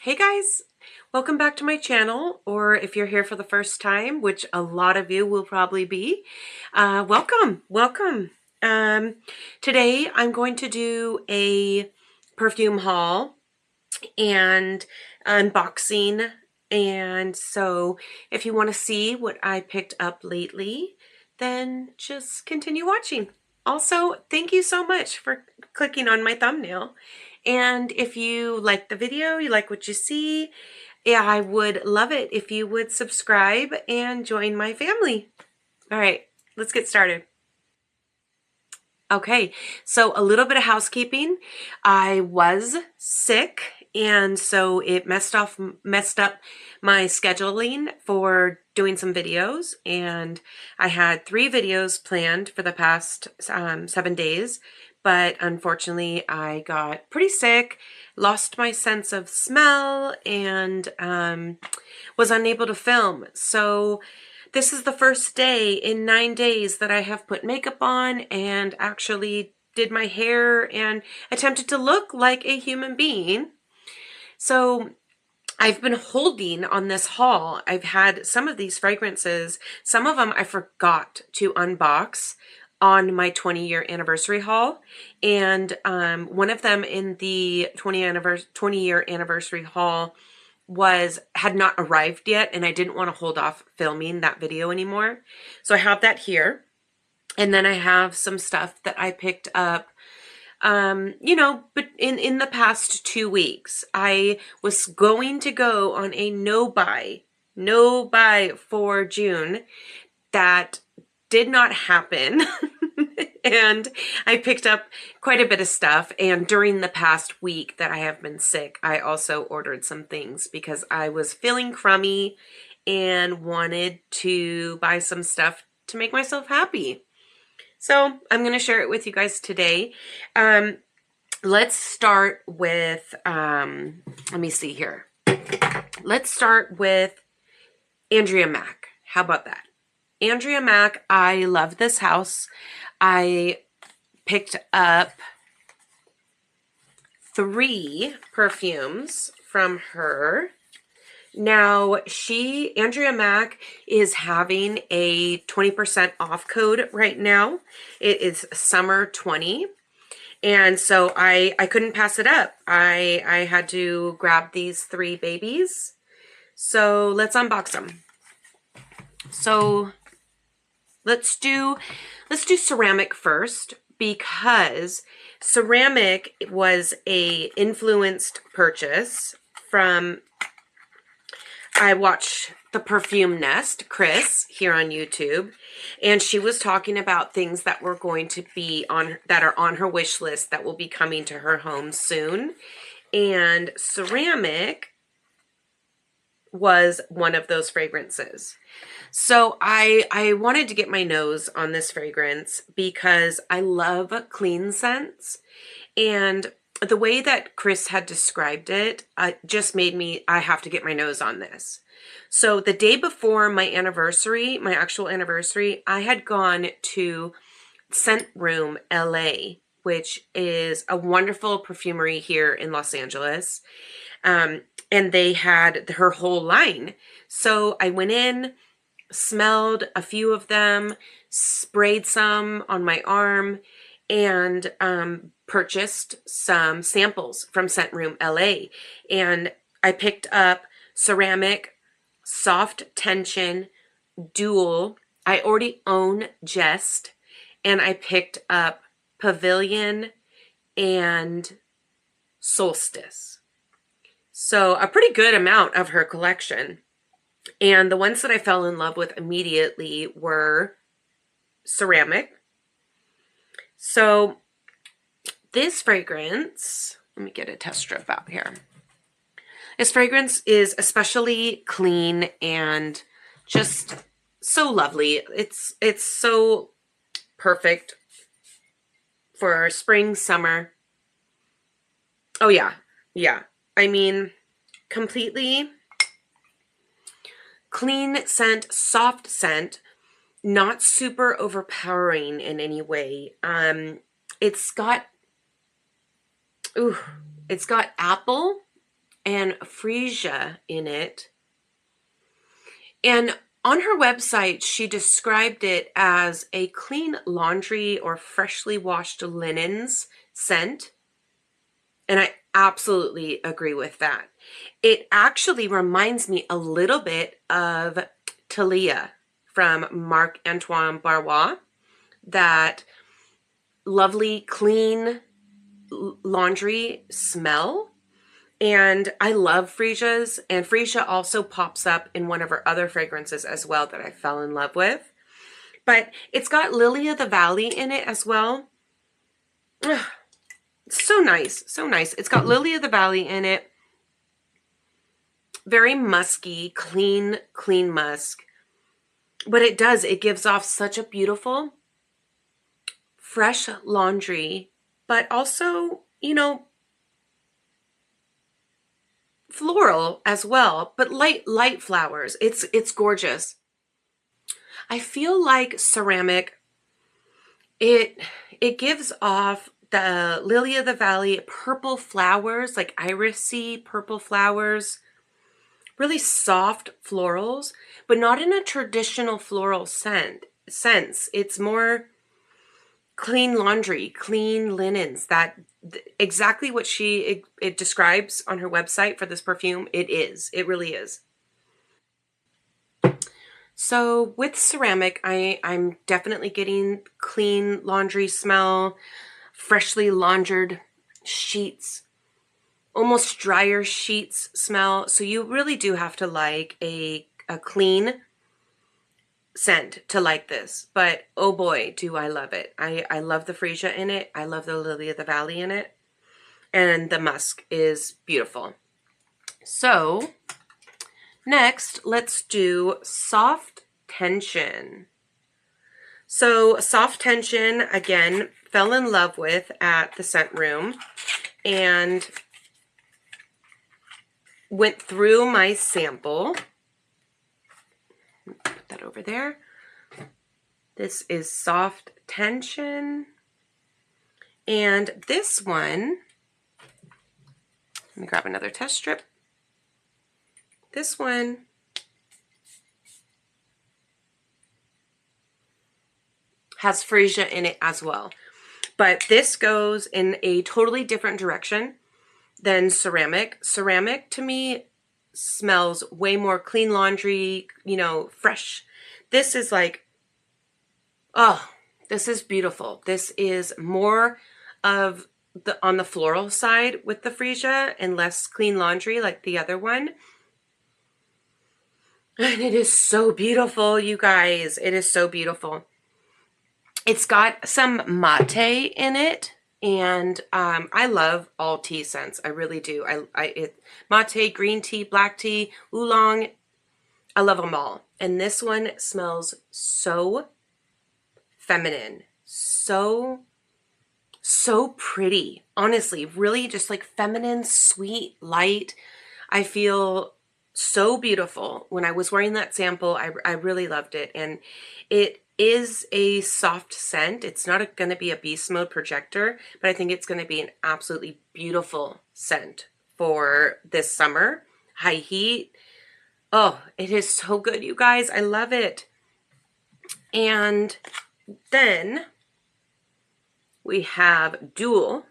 Hey guys, welcome back to my channel, or if you're here for the first time, which a lot of you will probably be, welcome. Um, Today I'm going to do a perfume haul and unboxing, and so if you want to see what I picked up lately, then just continue watching. Also, thank you so much for clicking on my thumbnail. And if you like the video, you like what you see, yeah, I would love it if you would subscribe and join my family. All right, let's get started. Okay, so a little bit of housekeeping. I was sick, and so it messed up my scheduling for doing some videos, and I had 3 videos planned for the past 7 days, but unfortunately I got pretty sick, lost my sense of smell, and was unable to film. So this is the first day in 9 days that I have put makeup on and actually did my hair and attempted to look like a human being. So I've been holding on this haul. I've had some of these fragrances. Some of them I forgot to unbox on my 20-year anniversary haul. And one of them in the 20-year anniversary haul had not arrived yet, and I didn't want to hold off filming that video anymore. So I have that here. And then I have some stuff that I picked up but in the past 2 weeks. I was going to go on a no buy for June. That did not happen. And I picked up quite a bit of stuff. And during the past week that I have been sick, I also ordered some things because I was feeling crummy and wanted to buy some stuff to make myself happy. So I'm going to share it with you guys today. Let's start with, let me see here. Let's start with Andrea Maack. How about that? Andrea Maack, I love this house. I picked up 3 perfumes from her. Now, Andrea Maack is having a 20% off code right now. It is summer 20. And so I couldn't pass it up. I had to grab these 3 babies. So let's unbox them. So let's do ceramic first, because ceramic was a influenced purchase from, I watch the Perfume Nest, Chris, here on YouTube, and she was talking about things that were going to be that are on her wish list that will be coming to her home soon. And ceramic was one of those fragrances. So I wanted to get my nose on this fragrance because I love clean scents, and the way that Chris had described it just made me, I have to get my nose on this. So the day before my anniversary, my actual anniversary, I had gone to Scent Room LA, which is a wonderful perfumery here in Los Angeles. And they had her whole line. So I went in, smelled a few of them, sprayed some on my arm, and purchased some samples from Scent Room LA. And I picked up ceramic, soft tension, dual. I already own Jest, and I picked up Pavilion and Solstice. So a pretty good amount of her collection. And the ones that I fell in love with immediately were ceramic. So this fragrance, let me get a test strip out here. This fragrance is especially clean and just so lovely. It's so perfect for spring, summer. Oh yeah. I mean, completely clean scent, soft scent, not super overpowering in any way. It's got apple and freesia in it. And on her website, she described it as a clean laundry or freshly washed linens scent. And I absolutely agree with that. It actually reminds me a little bit of Talia from Marc Antoine Barrois, that lovely, clean laundry smell. And I love freesias, and freesia also pops up in one of her other fragrances as well that I fell in love with. But it's got Lily of the Valley in it as well. Ugh, so nice, so nice. It's got Lily of the Valley in it. Very musky, clean musk. But it gives off such a beautiful, fresh laundry, but also, you know, floral as well, but light flowers. It's gorgeous. I feel like ceramic, it gives off the Lily of the Valley purple flowers, like irisy purple flowers, really soft florals, but not in a traditional floral sense. It's more clean laundry, clean linens, that exactly what it describes on her website for this perfume. It really is. So with ceramic, I'm definitely getting clean laundry smell, freshly laundered sheets, almost dryer sheets smell. So you really do have to like a clean scent to like this. But oh boy, do I love it. I love the freesia in it. I love the Lily of the Valley in it. And the musk is beautiful. So next, let's do Soft Tension. So Soft Tension, again, fell in love with at the scent room and went through my sample. Put that over there. This is Soft Tension. And this one, let me grab another test strip. This one has freesia in it as well. But this goes in a totally different direction than ceramic. Ceramic to me smells way more clean laundry, you know, fresh. This is like, oh, this is beautiful. This is more of on the floral side with the freesia and less clean laundry like the other one. And it is so beautiful, you guys. It is so beautiful. It's got some mate in it, and I love all tea scents. I really do. Mate, green tea, black tea, oolong. I love them all. And this one smells so feminine, so pretty. Honestly, really just like feminine, sweet, light. I feel so beautiful. When I was wearing that sample, I really loved it. And it is a soft scent. It's not going to be a beast mode projector, but I think it's going to be an absolutely beautiful scent for this summer. High heat. Oh, it is so good, you guys. I love it. And then we have Dual.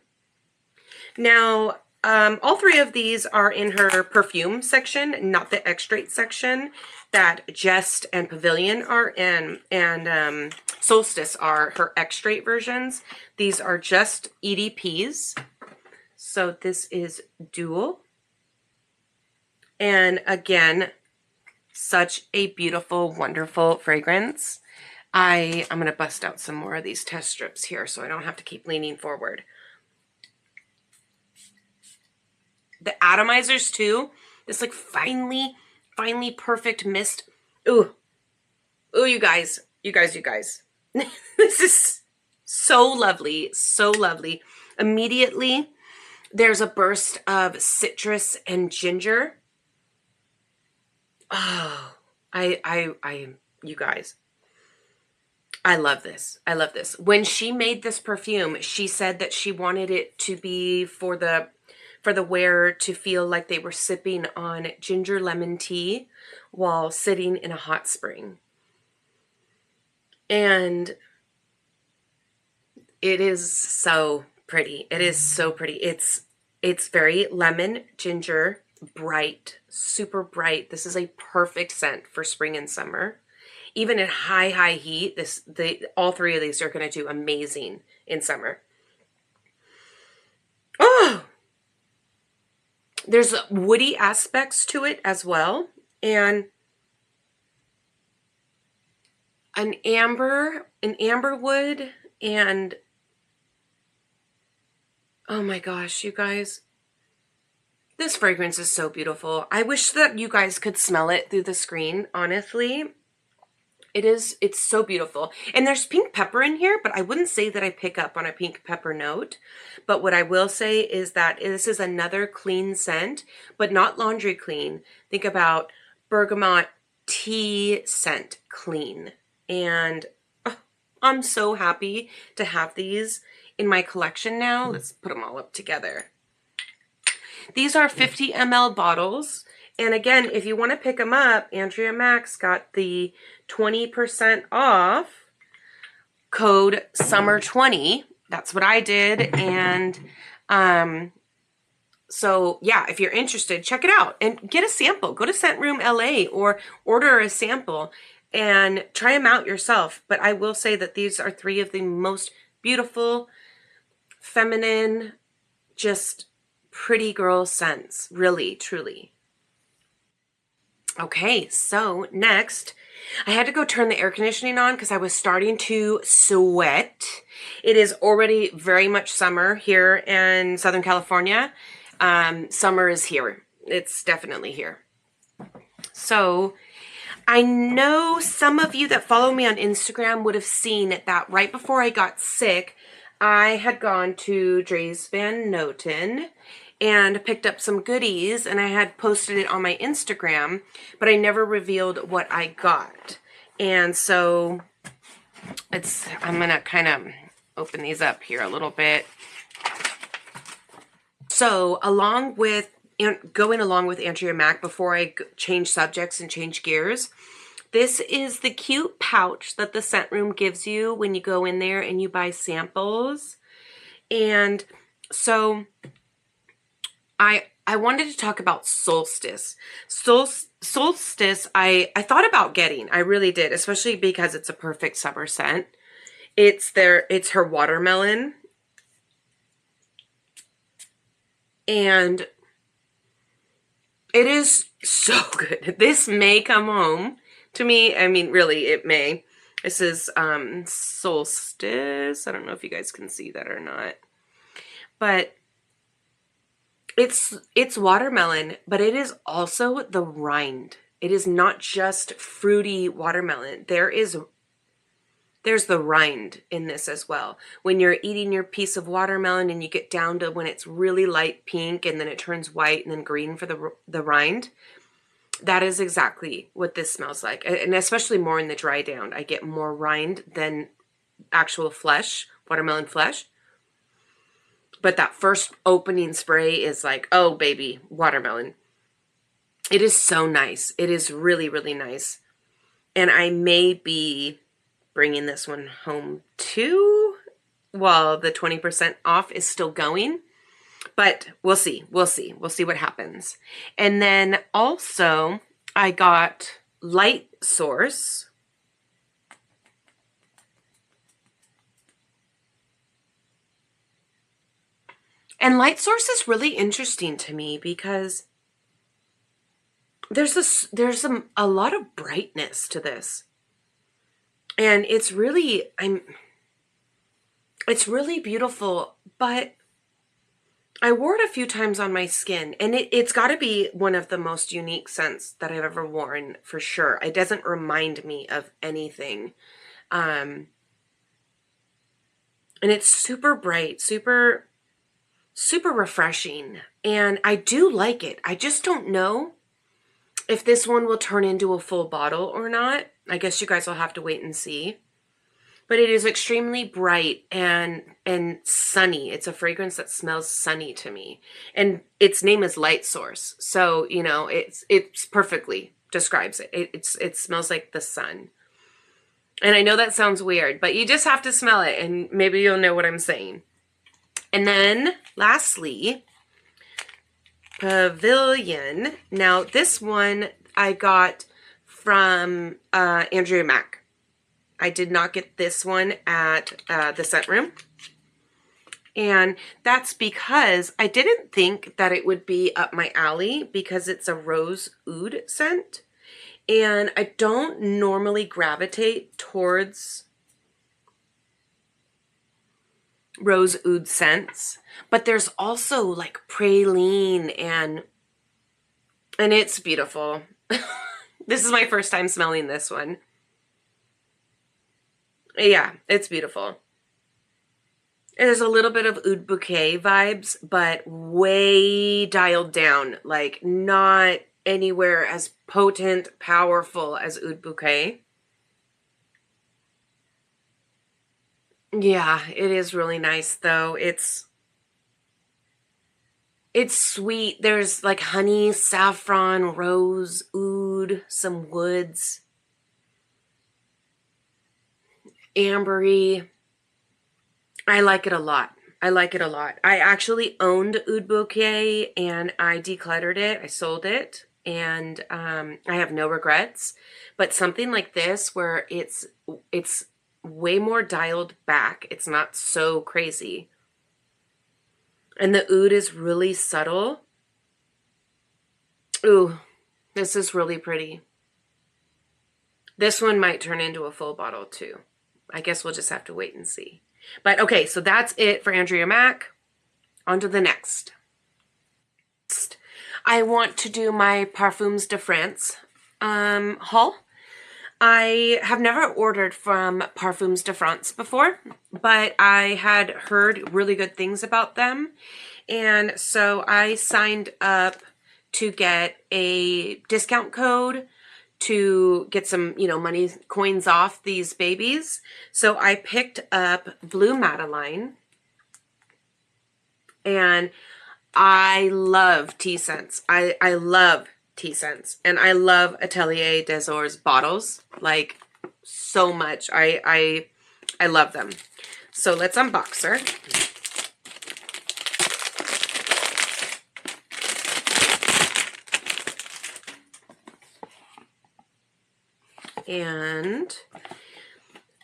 Now, all three of these are in her perfume section, not the extract section that Jest and Pavilion are in, and Solstice are her extract versions. These are just EDPs. So this is Dual. And again, such a beautiful, wonderful fragrance. I'm going to bust out some more of these test strips here so I don't have to keep leaning forward. The atomizers too, this like finely perfect mist. Ooh, you guys. This is so lovely, so lovely. Immediately, there's a burst of citrus and ginger. Oh, you guys, I love this. I love this. When she made this perfume, she said that she wanted it to be for the for the wearer to feel like they were sipping on ginger lemon tea while sitting in a hot spring. And it is so pretty. It is so pretty. It's very lemon, ginger, bright, super bright. This is a perfect scent for spring and summer. Even at high heat, all three of these are going to do amazing in summer. Oh, there's woody aspects to it as well, and an amber wood, and oh my gosh, you guys, this fragrance is so beautiful. I wish that you guys could smell it through the screen, honestly. It's so beautiful. And there's pink pepper in here, but I wouldn't say that I pick up on a pink pepper note. But what I will say is that this is another clean scent, but not laundry clean. Think about bergamot tea scent clean. And oh, I'm so happy to have these in my collection now. Let's put them all up together. These are 50 ml bottles. And again, if you want to pick them up, Andrea Maack's got the 20% off code summer20. That's what I did. And so yeah, if you're interested, check it out and get a sample. Go to Scent Room LA or order a sample and try them out yourself. But I will say that these are three of the most beautiful, feminine, just pretty girl scents. Really, truly. Okay, so next, I had to go turn the air conditioning on because I was starting to sweat. It is already very much summer here in Southern California. Summer is here. It's definitely here. So I know some of you that follow me on Instagram would have seen that right before I got sick, I had gone to Dries van Noten and picked up some goodies, and I had posted it on my Instagram, but I never revealed what I got. And so I'm gonna kind of open these up here a little bit. So going along with Andrea Maack, before I change subjects and change gears, this is the cute pouch that the Scent Room gives you when you go in there and you buy samples. And so I wanted to talk about Solstice. Solstice, I thought about getting. I really did, especially because it's a perfect summer scent. It's her watermelon. And it is so good. This may come home to me. I mean, really, it may. This is Solstice. I don't know if you guys can see that or not. But it's watermelon, but it is also the rind. It is not just fruity watermelon. There's the rind in this as well. When you're eating your piece of watermelon and you get down to when it's really light pink and then it turns white and then green for the rind, that is exactly what this smells like. And especially more in the dry down. I get more rind than actual flesh, watermelon flesh. But that first opening spray is like, oh baby, watermelon. It is so nice. It is really, really nice. And I may be bringing this one home too while the 20% off is still going. But we'll see. We'll see. We'll see what happens. And then also I got Light Source. And Light Source is really interesting to me because there's a lot of brightness to this. And it's really beautiful, but I wore it a few times on my skin, and it's got to be one of the most unique scents that I've ever worn for sure. It doesn't remind me of anything. And it's super bright, super refreshing, and I do like it. I just don't know if this one will turn into a full bottle or not. I guess you guys will have to wait and see. but it is extremely bright and sunny. It's a fragrance that smells sunny to me. And its name is Light Source. So, you know, it's perfectly describes it. It smells like the sun. And I know that sounds weird, but you just have to smell it and maybe you'll know what I'm saying. And then lastly, Pavilion. Now this one I got from Andrea Maack. I did not get this one at the scent room. And that's because I didn't think that it would be up my alley because it's a rose oud scent. And I don't normally gravitate towards rose oud scents, but there's also like praline and it's beautiful. This is my first time smelling this one. Yeah, it's beautiful. There's a little bit of oud bouquet vibes, but way dialed down, like not anywhere as potent, powerful as oud bouquet. Yeah, it is really nice though. It's sweet. There's like honey, saffron, rose, oud, some woods, ambery. I like it a lot. I like it a lot. I actually owned oud bouquet and I decluttered it. I sold it and I have no regrets. But something like this where it's way more dialed back. It's not so crazy. And the oud is really subtle. Ooh, this is really pretty. This one might turn into a full bottle too. I guess we'll just have to wait and see. But okay, so that's it for Andrea Maack. On to the next. I want to do my Parfums de France haul. I have never ordered from Parfums de France before, but I had heard really good things about them. And so I signed up to get a discount code to get some, you know, money coins off these babies. So I picked up Blue Madeline, and I love tea scents. I love tea scents, and I love Atelier des Ors bottles like so much. I love them. So let's unbox her. And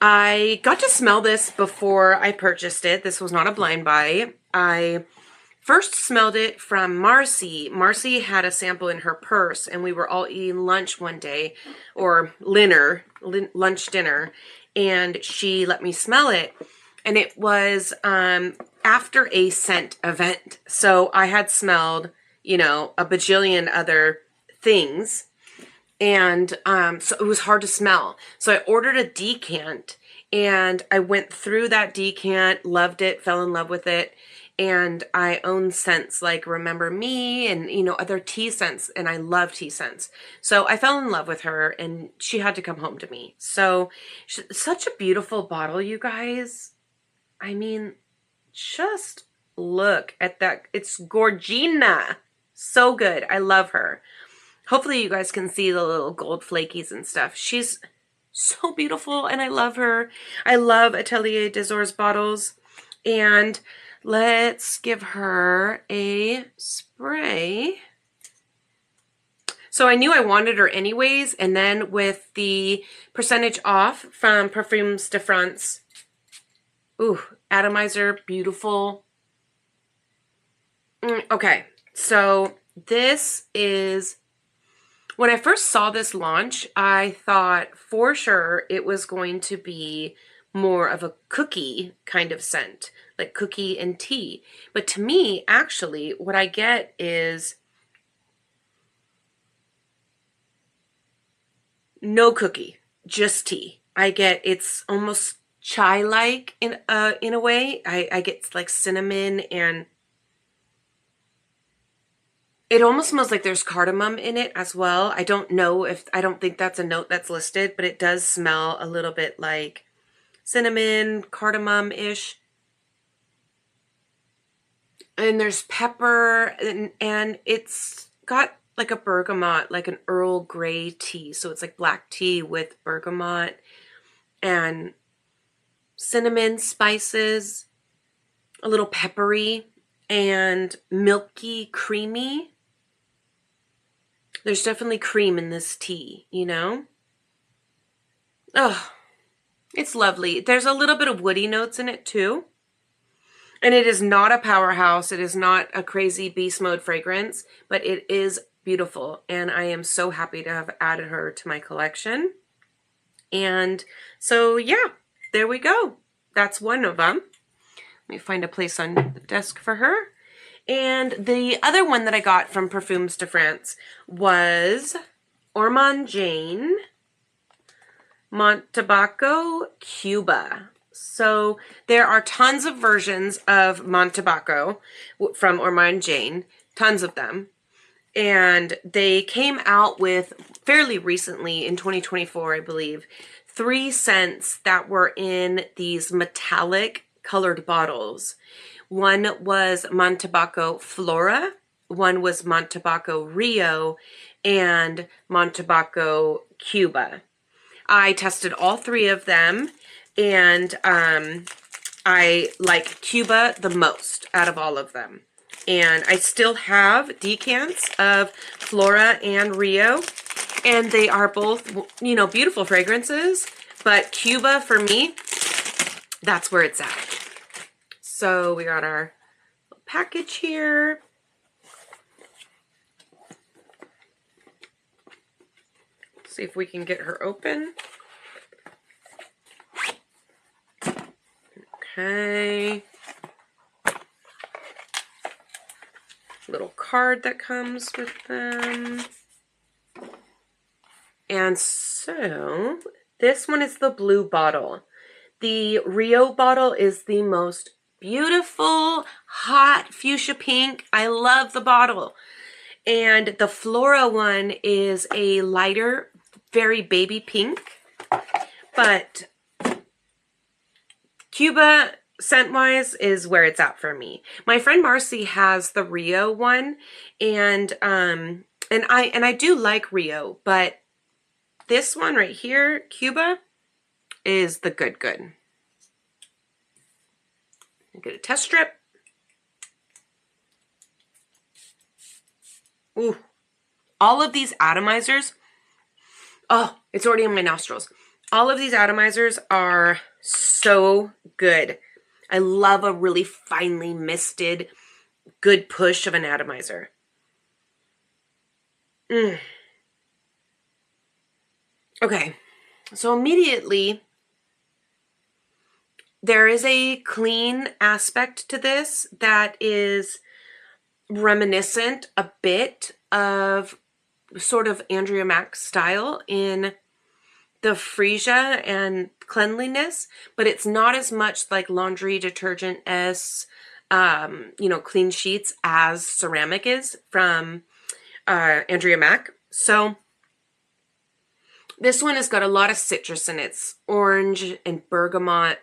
I got to smell this before I purchased it. This was not a blind buy. I first smelled it from Marcy. Marcy had a sample in her purse, and we were all eating lunch one day, or lunch dinner, and she let me smell it. And it was after a scent event. So I had smelled, you know, a bajillion other things. And so it was hard to smell. So I ordered a decant and I went through that decant, loved it, fell in love with it. And I own scents like Remember Me and, you know, other tea scents. And I love tea scents. So I fell in love with her and she had to come home to me. So such a beautiful bottle, you guys. I mean, just look at that. It's Gorgina. So good. I love her. Hopefully you guys can see the little gold flakies and stuff. She's so beautiful and I love her. I love Atelier des Ors bottles. And let's give her a spray. So I knew I wanted her anyways. And then with the percentage off from Parfums de France. Ooh, atomizer, beautiful. Okay, so this is... When I first saw this launch, I thought for sure it was going to be more of a cookie kind of scent, like cookie and tea. But to me, actually, what I get is no cookie, just tea. I get, it's almost chai-like in a way. I get like cinnamon, and it almost smells like there's cardamom in it as well. I don't think that's a note that's listed, but it does smell a little bit like cinnamon, cardamom-ish. And there's pepper, and it's got like a bergamot, like an Earl Grey tea. So it's like black tea with bergamot and cinnamon spices, a little peppery, and milky, creamy. There's definitely cream in this tea, you know? Oh, it's lovely. There's a little bit of woody notes in it too. And it is not a powerhouse. It is not a crazy beast mode fragrance, but it is beautiful. And I am so happy to have added her to my collection. And so, yeah, there we go. That's one of them. Let me find a place on the desk for her. And the other one that I got from Perfumes de France was Ormande Jayne Montebaco Cuba. So there are tons of versions of Montebaco from Ormande Jayne, tons of them. And they came out with, fairly recently, in 2024, I believe, 3 scents that were in these metallic colored bottles. One was Montebaco Flora, one was Montebaco Rio, and Montebaco Cuba. I tested all 3 of them, and I like Cuba the most out of all of them. And I still have decants of Flora and Rio, and they are both, you know, beautiful fragrances, but Cuba, for me, that's where it's at. So we got our package here. See if we can get her open. Okay. Little card that comes with them. And so this one is the blue bottle. The Rio bottle is the most beautiful, hot fuchsia pink. I love the bottle. And the Flora one is a lighter, very baby pink. But Cuba, scent-wise, is where it's at for me. My friend Marcy has the Rio one, and I do like Rio, but this one right here, Cuba, is the good. Get a test strip. Ooh, all of these atomizers. Oh, it's already in my nostrils. All of these atomizers are so good. I love a really finely misted, good push of an atomizer. Okay, so immediately there is a clean aspect to this that is reminiscent a bit of sort of Andrea Maack style in the freesia and cleanliness, but it's not as much like laundry detergent as, you know, clean sheets as ceramic is from Andrea Maack. So this one has got a lot of citrus in it. It's orange and bergamot,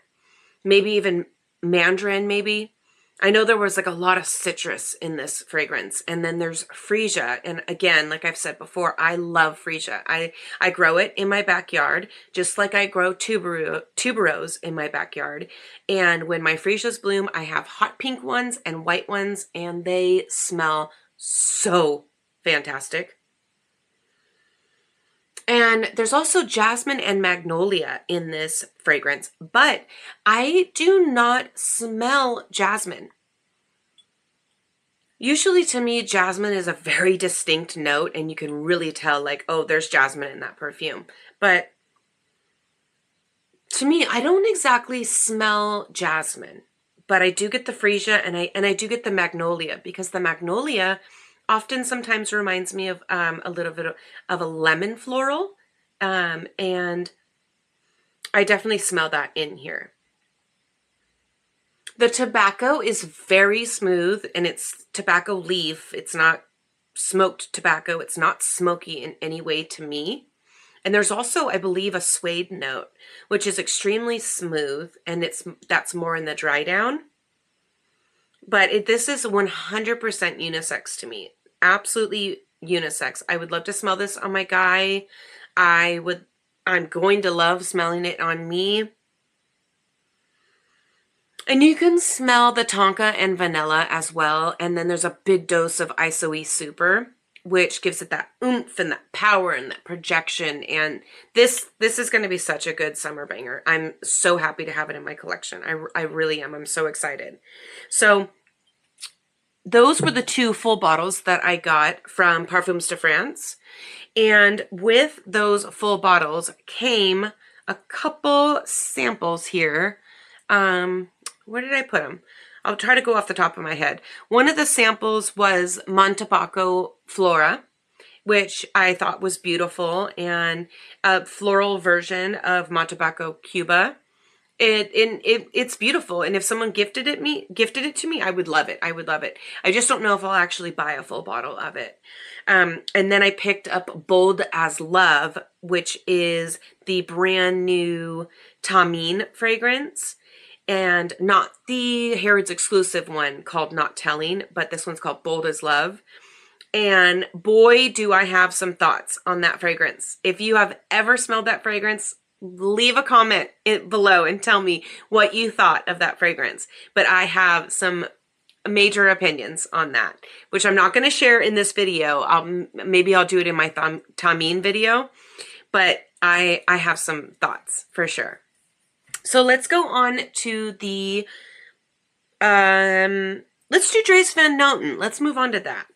maybe even mandarin, maybe. I know there was like a lot of citrus in this fragrance. And then there's freesia. And again, like I've said before, I love freesia. I grow it in my backyard, just like I grow tuberose in my backyard. And when my freesias bloom, I have hot pink ones and white ones, and they smell so fantastic. And there's also jasmine and magnolia in this fragrance, but I do not smell jasmine. Usually to me, jasmine is a very distinct note, and you can really tell like, oh, there's jasmine in that perfume. But to me, I don't exactly smell jasmine, but I do get the freesia, and I do get the magnolia, because the magnolia often sometimes reminds me of a little bit of a lemon floral, and I definitely smell that in here. The tobacco is very smooth, and it's tobacco leaf. It's not smoked tobacco. It's not smoky in any way to me. And there's also, I believe, a suede note, which is extremely smooth, and that's more in the dry down. But this is 100% unisex to me. Absolutely unisex. I would love to smell this on my guy. I'm going to love smelling it on me. And you can smell the tonka and vanilla as well. And then there's a big dose of ISOE Super, which gives it that oomph and that power and that projection. And this is going to be such a good summer banger. I'm so happy to have it in my collection. I really am. I'm so excited. So those were the 2 full bottles that I got from Parfums de France. And with those full bottles came a couple samples here. Where did I put them? I'll try to go off the top of my head. One of the samples was Montebaco Flora, which I thought was beautiful, and a floral version of Montebaco Cuba. It's beautiful, and if someone gifted it to me, I would love it. I would love it. I just don't know if I'll actually buy a full bottle of it. And then I picked up Bold as Love, which is the brand new Tamine fragrance, and not the Harrods exclusive one called Not Telling, but this one's called Bold as Love. And boy, do I have some thoughts on that fragrance. If you have ever smelled that fragrance, leave a comment below and tell me what you thought of that fragrance. But I have some major opinions on that, which I'm not going to share in this video. Maybe I'll do it in my Tamine video, but I have some thoughts for sure. So let's go on to the, let's do Dries Van Noten. Let's move on to that.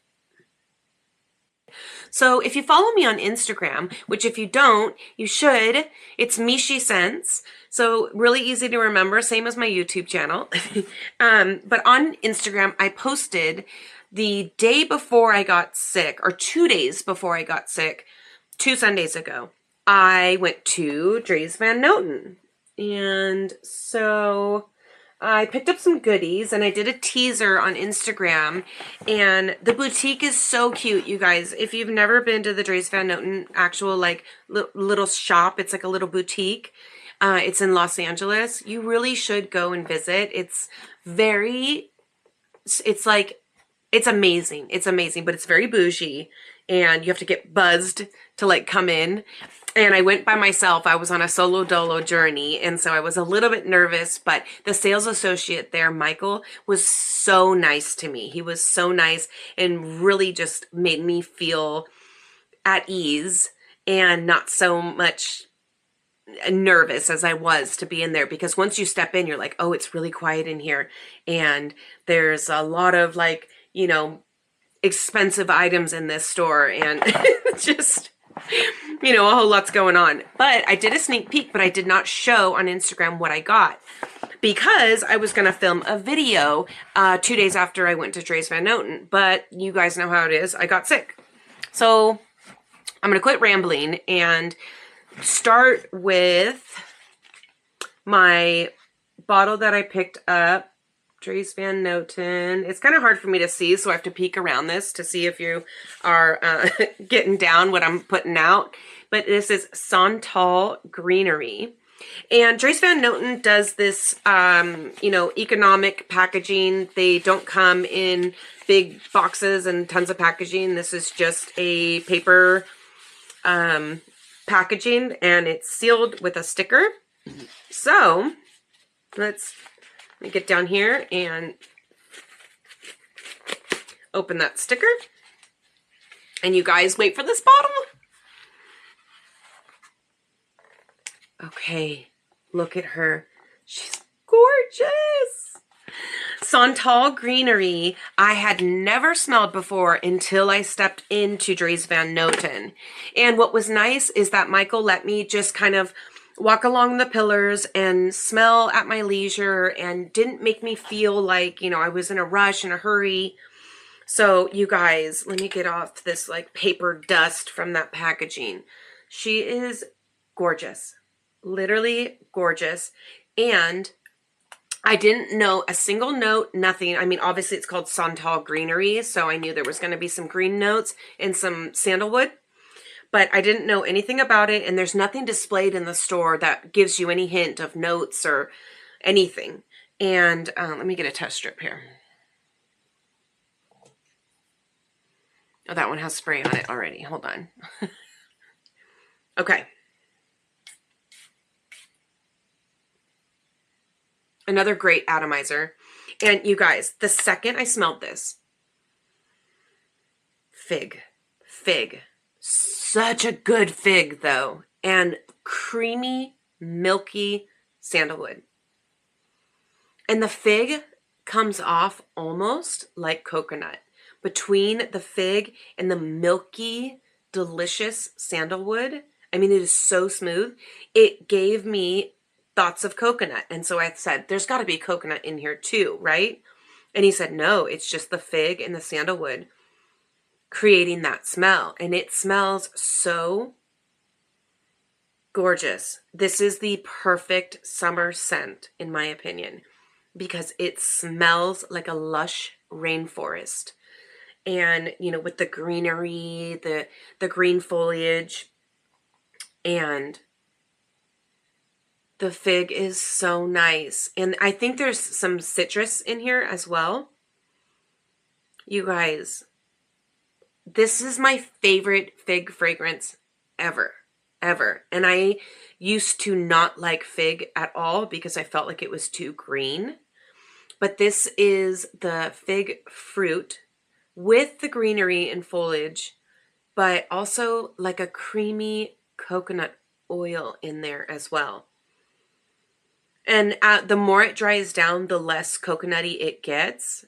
So if you follow me on Instagram, which if you don't, you should, it's MichyScents. So really easy to remember, same as my YouTube channel. But on Instagram, I posted the day before I got sick, or 2 days before I got sick, 2 Sundays ago, I went to Dries Van Noten. And so I picked up some goodies and I did a teaser on Instagram, and the boutique is so cute, you guys. If you've never been to the Dries Van Noten actual like little shop, it's like a little boutique. It's in Los Angeles. You really should go and visit. It's amazing. It's amazing, but it's very bougie and you have to get buzzed to like come in. And I went by myself. I was on a solo dolo journey, and so I was a little bit nervous, but the sales associate there, Michael, was so nice to me. He was so nice and really just made me feel at ease and not so much nervous as I was to be in there, because once you step in, you're like, oh, it's really quiet in here, and there's a lot of like, you know, expensive items in this store, and just, you know, a whole lot's going on. But I did a sneak peek, but I did not show on Instagram what I got, because I was going to film a video 2 days after I went to Dries Van Noten. But you guys know how it is. I got sick. So I'm going to quit rambling and start with my bottle that I picked up. Dries Van Noten. It's kind of hard for me to see, so I have to peek around this to see if you are getting down what I'm putting out. But this is Santal Greenery. And Dries Van Noten does this, you know, economic packaging. They don't come in big boxes and tons of packaging. This is just a paper packaging, and it's sealed with a sticker. So let me get down here and open that sticker. And you guys wait for this bottle. Okay, look at her. She's gorgeous. Santal Greenery, I had never smelled before until I stepped into Dries Van Noten. And what was nice is that Michael let me just kind of walk along the pillars and smell at my leisure, and didn't make me feel like, you know, I was in a rush, in a hurry. So you guys, let me get off this like paper dust from that packaging. She is gorgeous, literally gorgeous. And I didn't know a single note, nothing. I mean, obviously it's called Santal Greenery, so I knew there was going to be some green notes and some sandalwood. but I didn't know anything about it, and there's nothing displayed in the store that gives you any hint of notes or anything. And let me get a test strip here. Oh, that one has spray on it already. Hold on. Okay. Another great atomizer. And you guys, the second I smelled this, fig. Such a good fig though. And creamy, milky sandalwood. And the fig comes off almost like coconut. Between the fig and the milky, delicious sandalwood, I mean, it is so smooth. It gave me thoughts of coconut. And so I said, there's got to be coconut in here too, right? And he said, no, it's just the fig and the sandalwood creating that smell. And it smells so gorgeous. This is the perfect summer scent, in my opinion, because it smells like a lush rainforest. And, you know, with the greenery, the green foliage, and the fig is so nice. And I think there's some citrus in here as well. You guys, this is my favorite fig fragrance ever. And I used to not like fig at all because I felt like it was too green. But this is the fig fruit with the greenery and foliage, but also like a creamy coconut oil in there as well. And the more it dries down, the less coconutty it gets.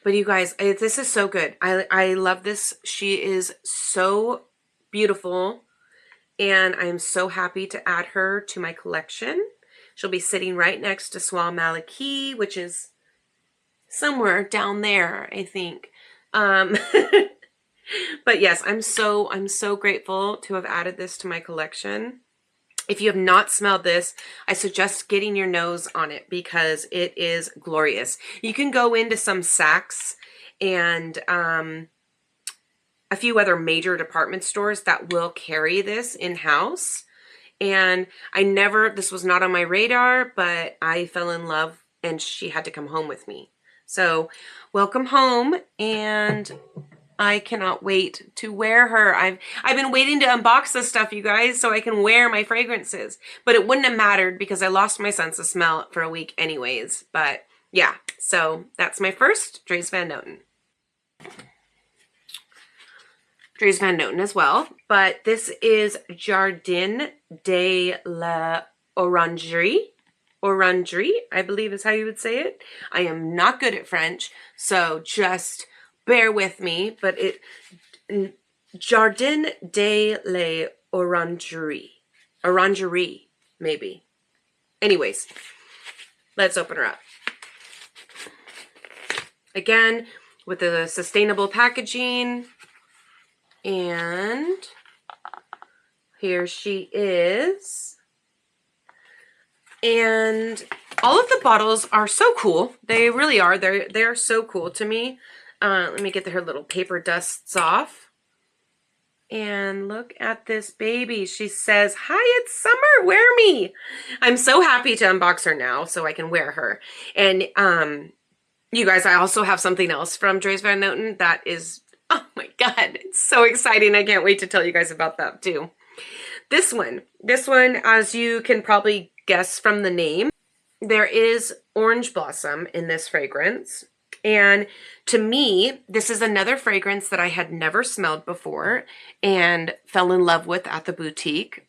But you guys, this is so good. I love this. She is so beautiful. And I'm so happy to add her to my collection. She'll be sitting right next to Swa Maliki, which is somewhere down there, I think. But yes, I'm so grateful to have added this to my collection. If you have not smelled this, I suggest getting your nose on it because it is glorious. You can go into some Saks and a few other major department stores that will carry this in-house. And this was not on my radar, but I fell in love and she had to come home with me. So welcome home, and I cannot wait to wear her. I've been waiting to unbox this stuff, you guys, so I can wear my fragrances. But it wouldn't have mattered because I lost my sense of smell for a week anyways. But yeah, so that's my first Dries Van Noten. Dries Van Noten as well, but this is Jardin de l'Orangerie. Orangerie, I believe is how you would say it. I am not good at French, so just bear with me, but Jardin de l'Orangerie. Orangerie, maybe. Anyways, let's open her up. Again, with the sustainable packaging. And here she is. And all of the bottles are so cool. They really are. They're so cool to me. Let me get her little paper dusts off. And look at this baby. She says, "Hi, it's summer. Wear me." I'm so happy to unbox her now so I can wear her. And you guys, I also have something else from Dries Van Noten that is, oh my God, it's so exciting. I can't wait to tell you guys about that too. This one, as you can probably guess from the name, there is orange blossom in this fragrance. And to me, this is another fragrance that I had never smelled before and fell in love with at the boutique.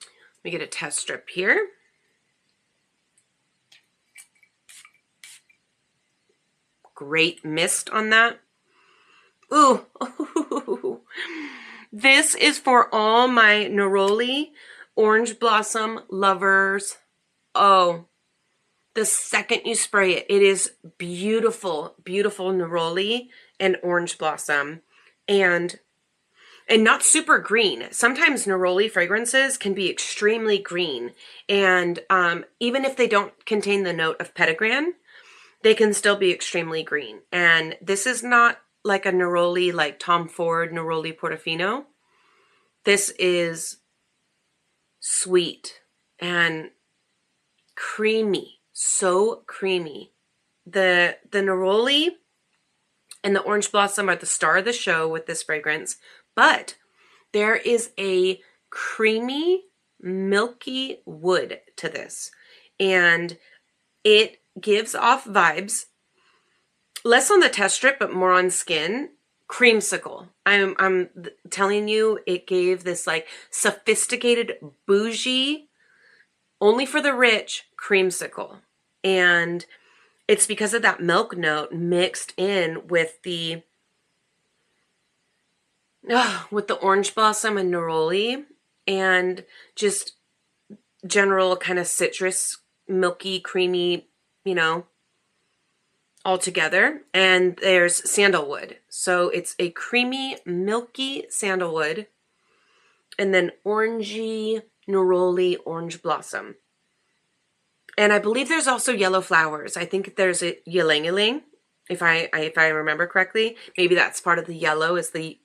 Let me get a test strip here. Great mist on that. Ooh, this is for all my neroli orange blossom lovers. Oh, the second you spray it, it is beautiful, beautiful neroli and orange blossom, and not super green. Sometimes neroli fragrances can be extremely green, and even if they don't contain the note of petitgrain, they can still be extremely green. And this is not like a neroli, like Tom Ford neroli Portofino. This is sweet and creamy, so creamy. The neroli and the orange blossom are the star of the show with this fragrance, but there is a creamy, milky wood to this, and it gives off vibes less on the test strip, but more on skin. Creamsicle. I'm telling you, it gave this like sophisticated, bougie, only for the rich creamsicle, and it's because of that milk note mixed in with the orange blossom and neroli, and just general kind of citrus, milky, creamy, you know, all together. And there's sandalwood. So it's a creamy, milky sandalwood, and then orangey, neroli, orange blossom. And I believe there's also yellow flowers. I think there's a ylang ylang, if I remember correctly. Maybe that's part of the yellow, is the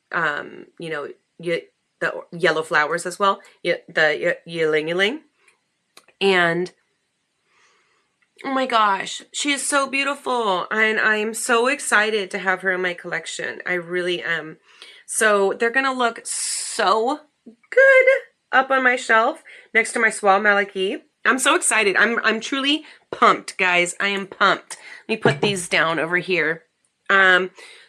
you know, the yellow flowers as well. The ylang ylang. And oh my gosh, she is so beautiful, and I am so excited to have her in my collection. I really am. So they're gonna look so good up on my shelf next to my Swal Malaki. I'm so excited. I'm truly pumped, guys. I am pumped. Let me put these down over here.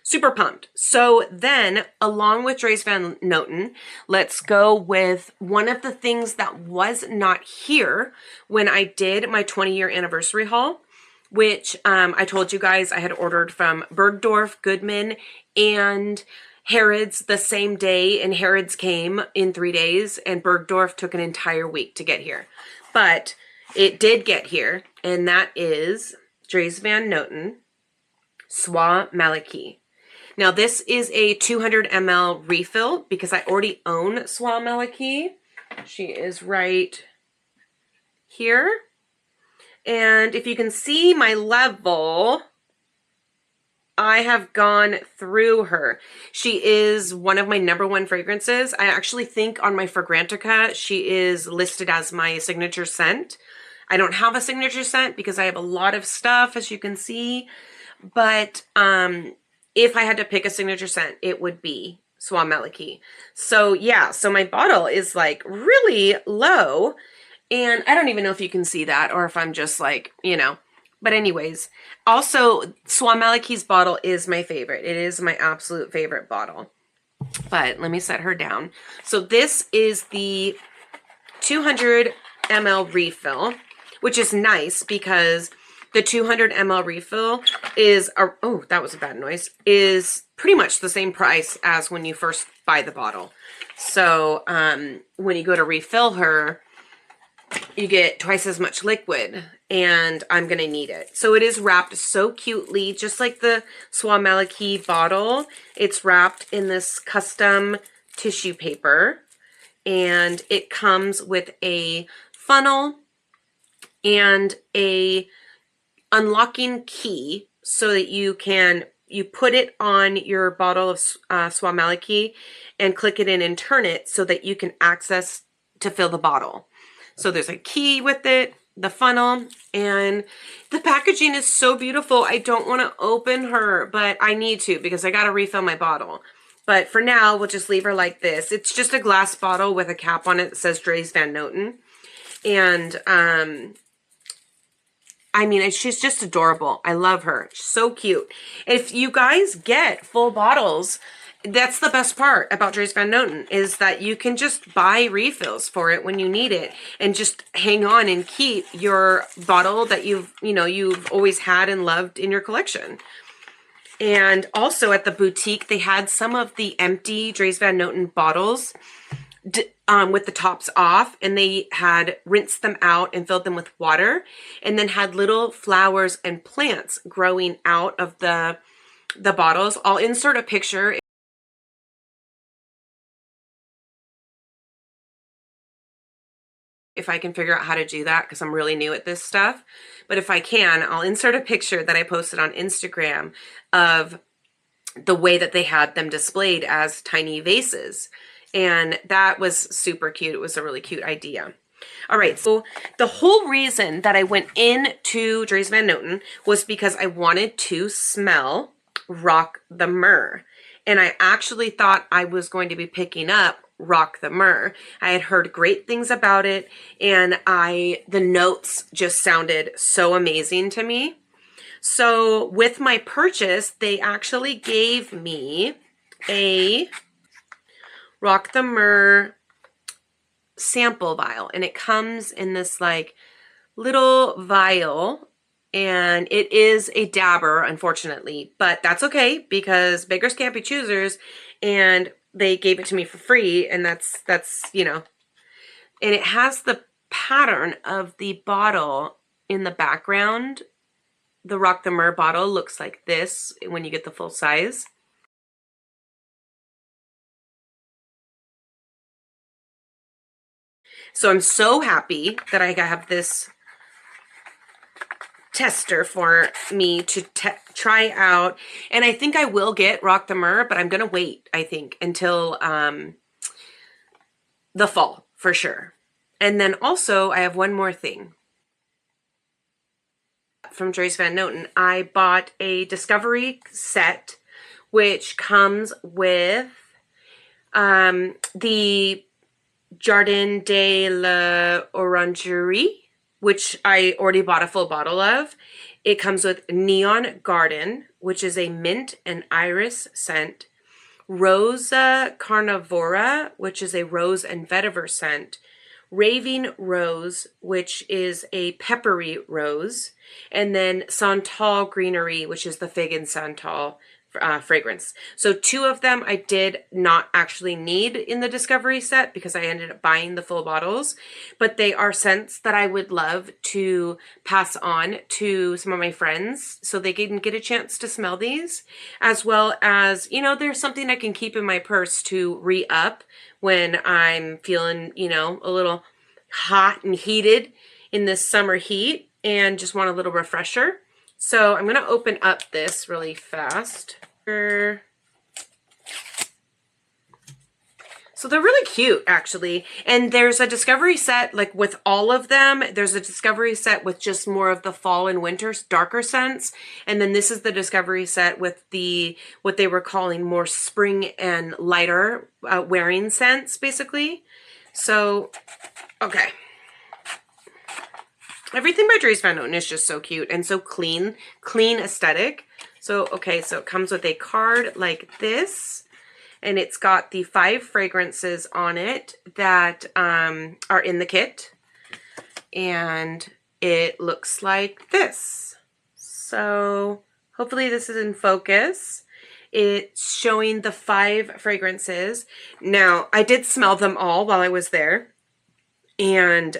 Super pumped. So then, along with Dries Van Noten, let's go with one of the things that was not here when I did my 20-year anniversary haul, which I told you guys I had ordered from Bergdorf, Goodman, and Harrods the same day, and Harrods came in 3 days, and Bergdorf took an entire week to get here. But it did get here, and that is Dries Van Noten Soie Malaki. Now this is a 200 ml refill because I already own Soie Malaki. She is right here. And if you can see my level, I have gone through her. She is one of my #1 fragrances. I actually think on my Fragrantica, she is listed as my signature scent. I don't have a signature scent because I have a lot of stuff, as you can see. But if I had to pick a signature scent, it would be Soie Malaki. So yeah, so my bottle is like really low. And I don't even know if you can see that or if I'm just like, you know. But anyways, also Soie Malaki's bottle is my favorite. It is my absolute favorite bottle. But let me set her down. So this is the 200 ml refill, which is nice because the 200 ml refill is, oh, that was a bad noise, is pretty much the same price as when you first buy the bottle. So when you go to refill her, you get twice as much liquid, and I'm going to need it. So it is wrapped so cutely, just like the Soie Malaki bottle. It's wrapped in this custom tissue paper, and it comes with a funnel and a unlocking key so that you put it on your bottle of Soie Malaki and click it in and turn it so that you can access to fill the bottle. So there's a key with it, the funnel, and the packaging is so beautiful. I don't want to open her, but I need to because I got to refill my bottle. But for now, we'll just leave her like this. It's just a glass bottle with a cap on it that says Dries Van Noten. And I mean, she's just adorable. I love her. She's so cute. If you guys get full bottles, that's the best part about Dries Van Noten, is that you can just buy refills for it when you need it and just hang on and keep your bottle that you've always had and loved in your collection. And also at the boutique, they had some of the empty Dries Van Noten bottles with the tops off, and they had rinsed them out and filled them with water, and then had little flowers and plants growing out of the bottles. I'll insert a picture if I can figure out how to do that, because I'm really new at this stuff. But if I can, I'll insert a picture that I posted on Instagram of the way that they had them displayed as tiny vases. And that was super cute. It was a really cute idea. All right, so the whole reason that I went into Dries Van Noten was because I wanted to smell Rock the Myrrh. And I actually thought I was going to be picking up Rock the Myrrh. I had heard great things about it, and the notes just sounded so amazing to me. So with my purchase, they actually gave me a Rock the Myrrh sample vial, and it comes in this like little vial, and it is a dabber, unfortunately, but that's okay because beggars can't be choosers, and they gave it to me for free, and that's you know, and it has the pattern of the bottle in the background. The Rock the Myrrh bottle looks like this when you get the full size. So I'm so happy that I have this tester for me to try out. And I think I will get Rock the Myrrh, but I'm going to wait, I think, until the fall for sure. And then also I have one more thing. From Dries Van Noten, I bought a discovery set, which comes with the Jardin de l'Orangerie, which I already bought a full bottle of. It comes with Neon Garden, which is a mint and iris scent, Rosa Carnivora, which is a rose and vetiver scent, Raving Rose, which is a peppery rose, and then Santal Greenery, which is the fig and santal fragrance. So two of them I did not actually need in the discovery set because I ended up buying the full bottles, but they are scents that I would love to pass on to some of my friends so they can get a chance to smell these, as well as, you know, there's something I can keep in my purse to re-up when I'm feeling, you know, a little hot and heated in this summer heat and just want a little refresher. So I'm going to open up this really fast. So they're really cute, actually. And there's a discovery set, like with all of them. There's a discovery set with just more of the fall and winter darker scents. And then this is the discovery set with the, what they were calling more spring and lighter wearing scents, basically. So, okay. Everything by Dries Van Noten is just so cute and so clean aesthetic. So, okay, so it comes with a card like this, and it's got the 5 fragrances on it that are in the kit, and it looks like this. So hopefully this is in focus. It's showing the 5 fragrances. Now, I did smell them all while I was there. And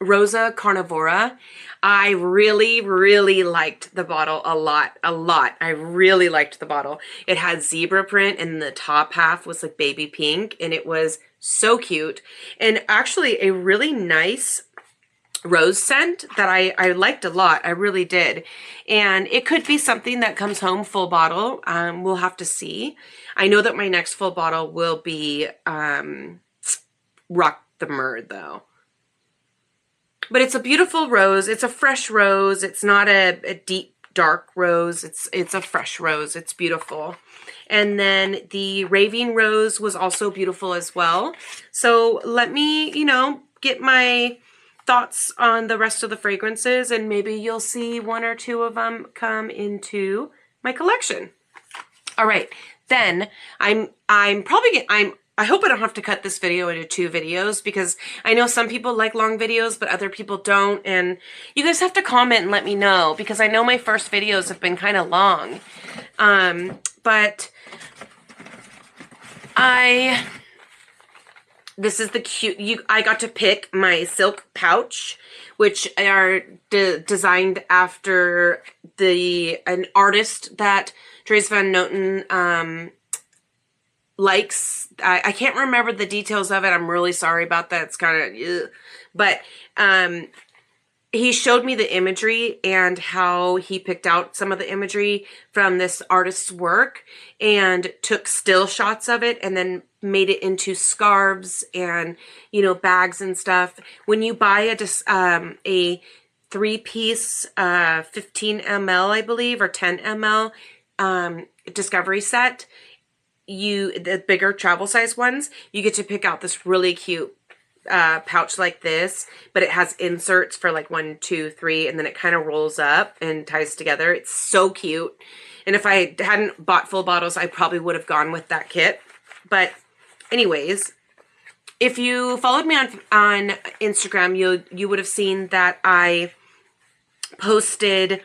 Rosa Carnivora, I really liked the bottle a lot. I really liked the bottle. It had zebra print, and the top half was like baby pink, and it was so cute. And actually a really nice rose scent that I liked a lot. I really did. And it could be something that comes home full bottle. We'll have to see. I know that my next full bottle will be Rock the Myrrh, though. But it's a beautiful rose. It's a fresh rose. It's not a deep dark rose. It's a fresh rose. It's beautiful. And then the Raving Rose was also beautiful as well. So let me, you know, get my thoughts on the rest of the fragrances, and maybe you'll see 1 or 2 of them come into my collection. All right. Then I hope I don't have to cut this video into 2 videos, because I know some people like long videos, but other people don't. And you guys have to comment and let me know, because I know my first videos have been kind of long. But this is the cute, I got to pick my silk pouch, which are designed after an artist that Dries Van Noten, likes. I can't remember the details of it. I'm really sorry about that. It's kind of, but he showed me the imagery and how he picked out some of the imagery from this artist's work and took still shots of it and then made it into scarves and, you know, bags and stuff. When you buy a 3-piece 15 ml, I believe, or 10 ml discovery set, the bigger travel size ones, you get to pick out this really cute pouch like this, but it has inserts for like 1, 2, 3, and then it kind of rolls up and ties together. It's so cute. And if I hadn't bought full bottles, I probably would have gone with that kit. But anyways, if you followed me on Instagram, you would have seen that I posted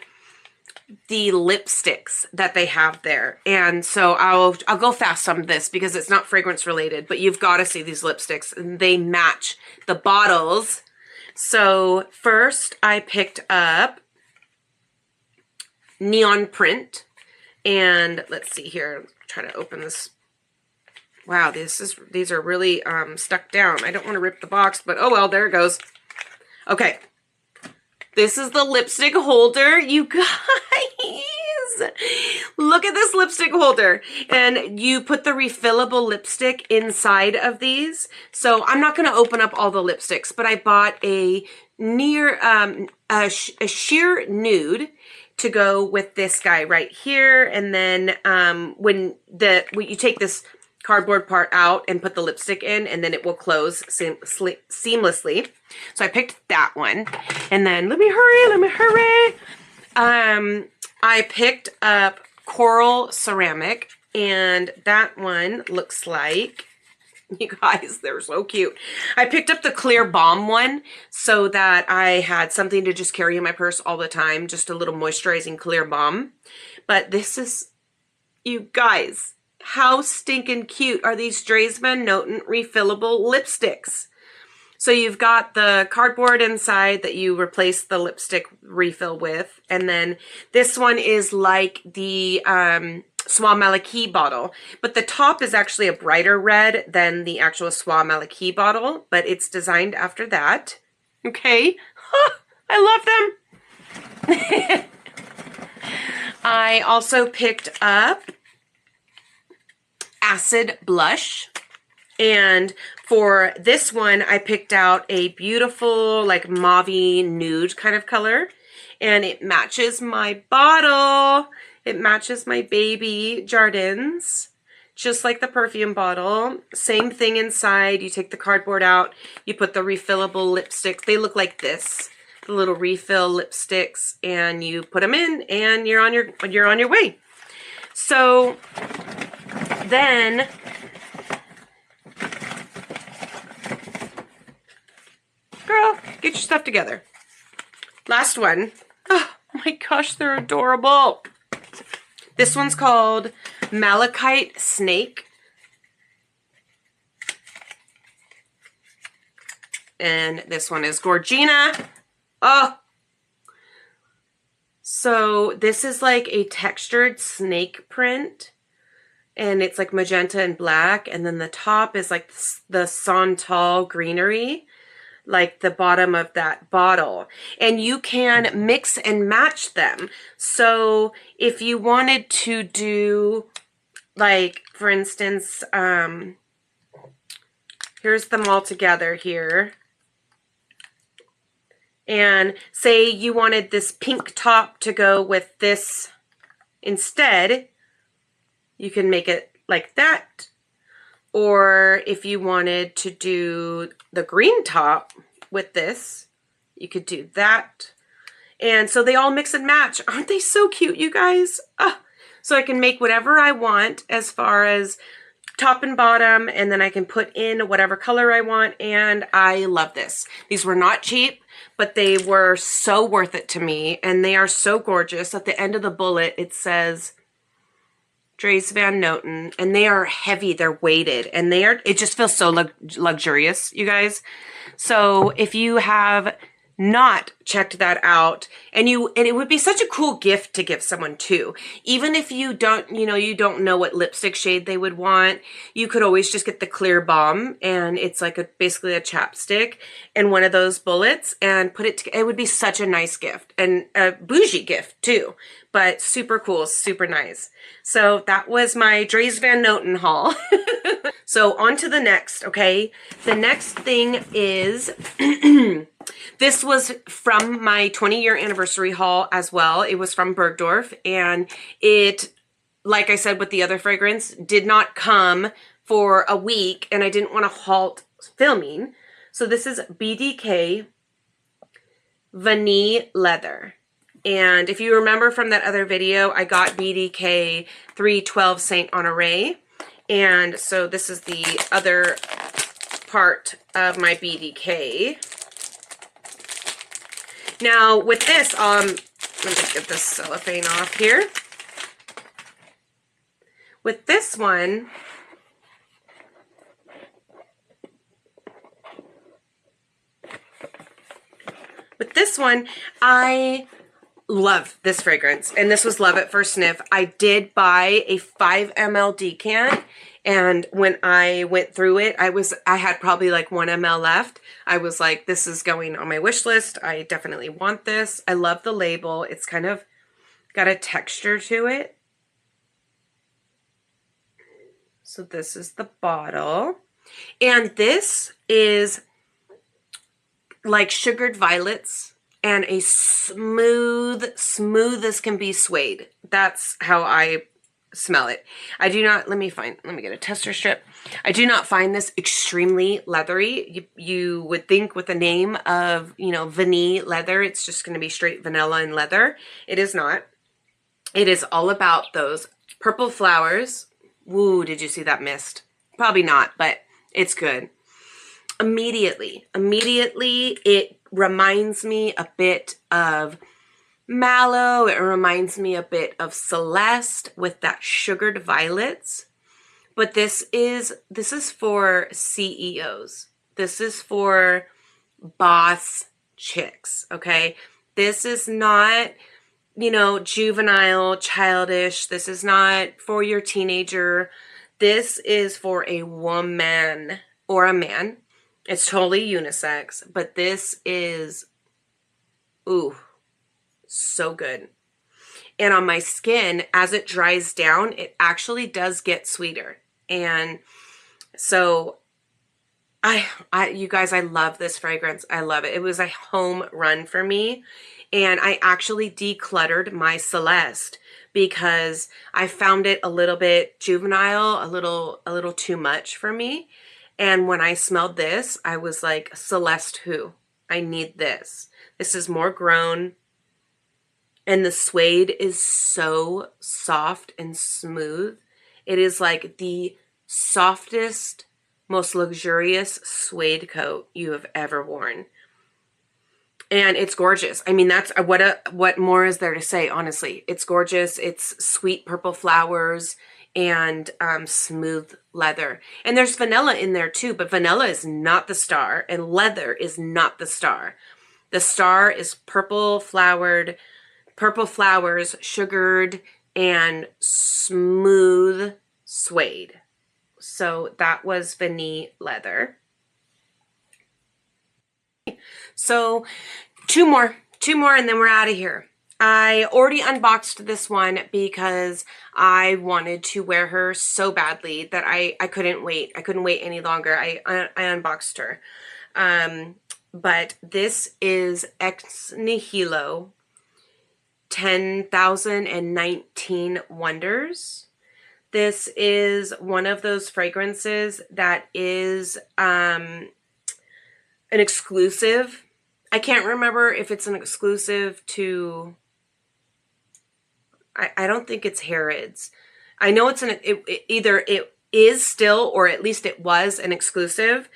the lipsticks that they have there. And so I'll go fast on this because it's not fragrance related, but you've got to see these lipsticks and they match the bottles. So first I picked up Neon Print, and let's see here, try to open this. Wow, these are really stuck down. I don't want to rip the box, but oh well, there it goes. Okay. This is the lipstick holder, you guys. Look at this lipstick holder. And you put the refillable lipstick inside of these. So I'm not going to open up all the lipsticks, but I bought a sheer nude to go with this guy right here. And then when you take this cardboard part out and put the lipstick in, and then it will close seamlessly. So I picked that one. And then let me hurry. I picked up Coral Ceramic, and that one looks like, you guys, they're so cute. I picked up the clear balm one so that I had something to just carry in my purse all the time, just a little moisturizing clear balm. But this is, you guys, how stinking cute are these Dries Van Noten refillable lipsticks? So you've got the cardboard inside that you replace the lipstick refill with. And then this one is like the Soie Maliki bottle. But the top is actually a brighter red than the actual Soie Maliki bottle. But it's designed after that. Okay. I love them. I also picked up Acid Blush, and for this one I picked out a beautiful like mauve-y nude kind of color, and it matches my bottle. It matches my baby Jardins, just like the perfume bottle. Same thing inside. You take the cardboard out, you put the refillable lipsticks. They look like this, the little refill lipsticks, and you put them in and you're on your way. So then girl, get your stuff together. Last one. Oh my gosh, they're adorable. This one's called Malachite Snake. And this one is Gorgina. Oh. So this is like a textured snake print. And it's like magenta and black. And then the top is like the Santal greenery, like the bottom of that bottle. And you can mix and match them. So if you wanted to do, like, for instance, here's them all together here. And say you wanted this pink top to go with this instead, you can make it like that. Or if you wanted to do the green top with this, you could do that. And so they all mix and match. Aren't they so cute, you guys? So I can make whatever I want as far as top and bottom, and then I can put in whatever color I want, and I love this. These were not cheap, but they were so worth it to me, and they are so gorgeous. At the end of the bullet, it says Dries Van Noten, and they are heavy, they're weighted, and it just feels so luxurious, you guys. So if you have not checked that out, and it would be such a cool gift to give someone too. Even if you don't, you don't know what lipstick shade they would want, you could always just get the clear balm, and it's like basically a chapstick and one of those bullets, and put it together. It would be such a nice gift, and a bougie gift too, but super cool, super nice. So that was my Dries Van Noten haul. So on to the next, okay? The next thing is, this was from my 20-year anniversary haul as well. It was from Bergdorf, and it, like I said with the other fragrance, did not come for a week, and I didn't want to halt filming. So this is BDK Vanille Leather. And if you remember from that other video, I got BDK 312 Saint Honoré. And so this is the other part of my BDK. Now with this, let me just get this cellophane off here. With this one, I love this fragrance, and this was love at first sniff. I did buy a 5 ml decant, and when I went through it, I had probably like 1 ml left. I was like, this is going on my wish list. I definitely want this. I love the label. It's kind of got a texture to it. So this is the bottle, and this is like sugared violets and a smooth as can be suede. That's how I smell it. I do not, let me get a tester strip. I do not find this extremely leathery. You would think with the name of, vanille leather, it's just going to be straight vanilla and leather. It is not. It is all about those purple flowers. Woo, did you see that mist? Probably not, but it's good. Immediately, it reminds me a bit of mallow. It reminds me a bit of Celeste with that sugared violets. But this is for CEOs. This is for boss chicks, okay? This is not, juvenile, childish. This is not for your teenager. This is for a woman or a man. It's totally unisex, but this is, ooh, so good. And on my skin, as it dries down, it actually does get sweeter. And so you guys, I love this fragrance. I love it. It was a home run for me. And I actually decluttered my Celeste because I found it a little bit juvenile, a little too much for me. And when I smelled this, I was like, Celeste who? I need this. This is more grown. And the suede is so soft and smooth. It is like the softest, most luxurious suede coat you have ever worn. And it's gorgeous. I mean, that's what more is there to say, honestly. It's gorgeous. It's sweet purple flowers and smooth leather. And there's vanilla in there too, but vanilla is not the star and leather is not the star. The star is purple flowers, sugared, and smooth suede. So that was Vanille Leather. So two more and then we're out of here. I already unboxed this one because I wanted to wear her so badly that I couldn't wait. I couldn't wait any longer. I unboxed her. But this is Ex Nihilo 10,019 Wonders. This is one of those fragrances that is an exclusive. I can't remember if it's an exclusive to... I don't think it's Harrods. I know it's either it is still, or at least it was an exclusive.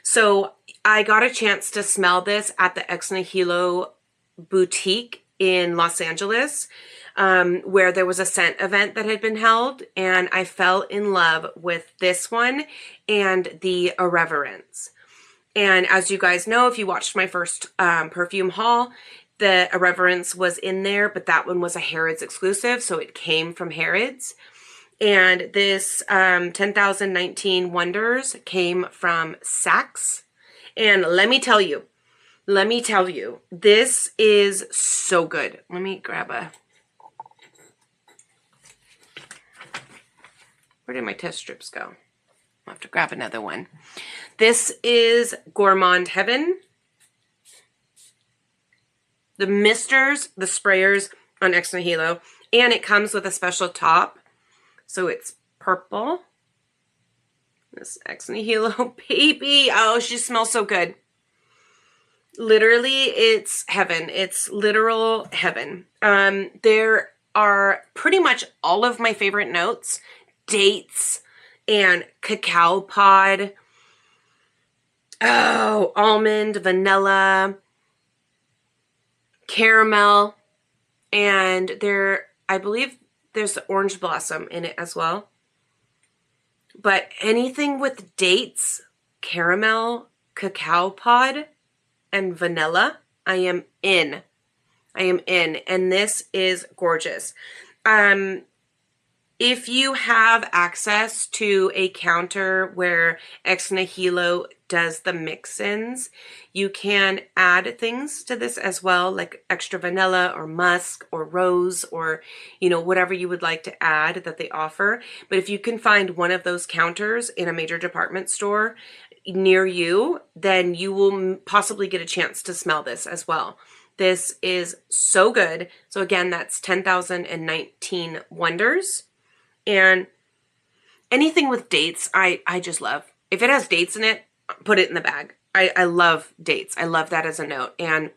So I got a chance to smell this at the Ex Nihilo boutique in Los Angeles, where there was a scent event that had been held, and I fell in love with this one and the Irreverence. And as you guys know, if you watched my first perfume haul, the Irreverence was in there, but that one was a Harrods exclusive, so it came from Harrods. And this 10,019 Wonders came from Saks. And let me tell you, this is so good. Let me grab a... Where did my test strips go? I'll have to grab another one. This is Gourmand Heaven. The misters, the sprayers on Ex Nihilo. And it comes with a special top. So it's purple. This Ex Nihilo baby. Oh, she smells so good. Literally, it's heaven. It's literal heaven. There are pretty much all of my favorite notes. Dates and cacao pod. Oh, almond, vanilla, caramel. And I believe there's orange blossom in it as well. But anything with dates, caramel, cacao pod, and vanilla, I am in. And this is gorgeous. If you have access to a counter where Ex Nihilo does the mix-ins, you can add things to this as well, like extra vanilla or musk or rose or, you know, whatever you would like to add that they offer. But if you can find one of those counters in a major department store near you, then you will possibly get a chance to smell this as well. This is so good. So again, that's 10,019 Wonders. And anything with dates, I just love. If it has dates in it, put it in the bag. I love dates. I love that as a note. And